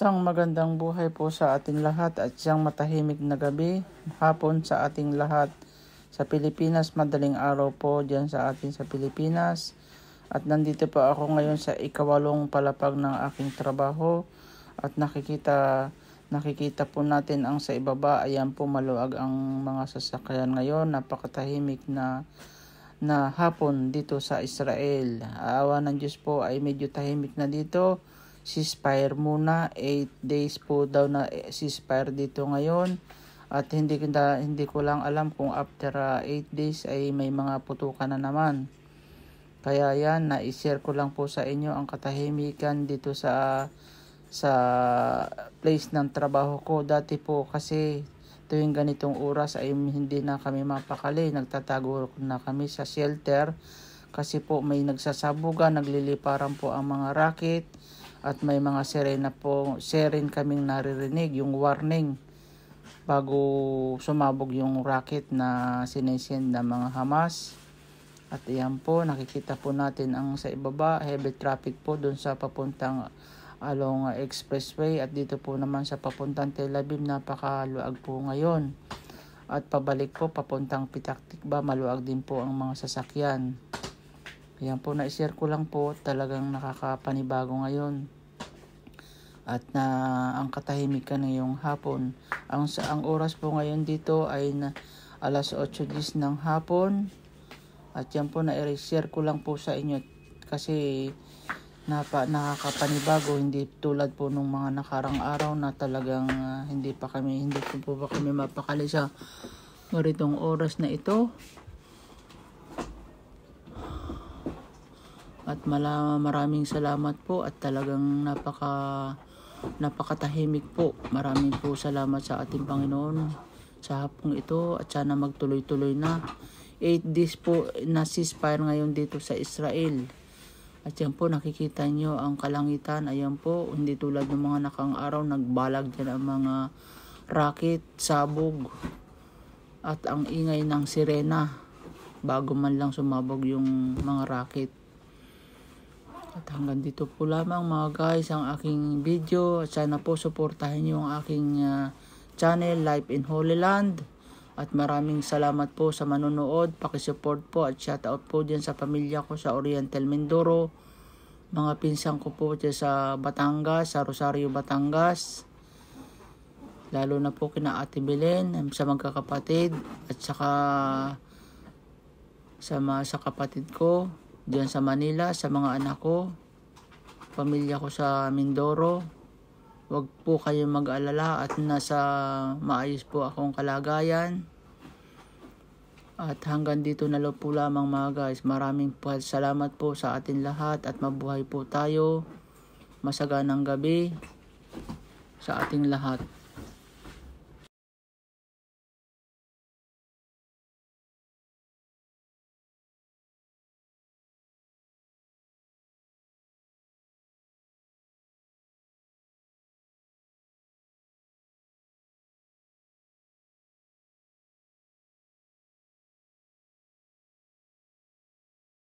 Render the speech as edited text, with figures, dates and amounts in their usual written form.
Isang magandang buhay po sa ating lahat at isang matahimik na gabi, hapon sa ating lahat. Sa Pilipinas, madaling araw po dyan sa atin sa Pilipinas. At nandito po ako ngayon sa ikawalong palapag ng aking trabaho. At nakikita po natin ang sa ibaba, ayan po maluwag ang mga sasakyan ngayon. Napakatahimik na hapon dito sa Israel. Awa ng Diyos po ay medyo tahimik na dito. Ceasefire muna, 8 days po daw na ceasefire dito ngayon. At hindi ko lang alam kung after 8 days ay may mga putukan na naman. Kaya yan, na-share ko lang po sa inyo ang katahimikan dito sa place ng trabaho ko. Dati po kasi tuwing ganitong oras ay hindi na kami mapakali. Nagtatago na kami sa shelter kasi po may nagsasabugan, nagliliparan po ang mga racket. At may mga siren kaming naririnig, yung warning bago sumabog yung rocket na sinesend ng mga Hamas. At iyan po, nakikita po natin ang sa ibaba, heavy traffic po doon sa papuntang along expressway. At dito po naman sa papuntang Tel Aviv, napakaluag po ngayon. At pabalik po, papuntang Petah Tikva, maluag din po ang mga sasakyan. Ayan po, na-share ko lang po, talagang nakakapanibago ngayon. At ang katahimikan ngayong hapon. Ang oras po ngayon dito ay alas 8:10 ng hapon. At yan po, na-share ko lang po sa inyo kasi nakakapanibago, hindi tulad po nung mga nakarang araw na talagang hindi po ba kami mapakali sa maritong oras na ito. At maraming salamat po at talagang napakatahimik po. Maraming po salamat sa ating Panginoon sa hapong ito at sana magtuloy-tuloy na. 8 days po na ceasefire ngayon dito sa Israel. At yan po, nakikita nyo ang kalangitan. Ayan po, hindi tulad ng mga nakang araw, nagbalag dyan ang mga rocket, sabog at ang ingay ng sirena bago man lang sumabog yung mga rocket. At hanggang dito po lamang mga guys ang aking video. At sana po suportahan nyo ang aking channel Life in Holy Land. At maraming salamat po sa manonood. Pakisupport po at shoutout po dyan sa pamilya ko sa Oriental Mindoro. Mga pinsang ko po dyan sa Batangas, sa Rosario, Batangas. Lalo na po kina Ate Belen sa magkakapatid. At saka sa kapatid ko diyan sa Manila, sa mga anak ko, pamilya ko sa Mindoro. Huwag po kayong mag-alala at nasa maayos po akong kalagayan. At hanggang dito na lang po lamang mga guys. Maraming salamat po sa atin lahat at mabuhay po tayo. Masaganang gabi sa ating lahat.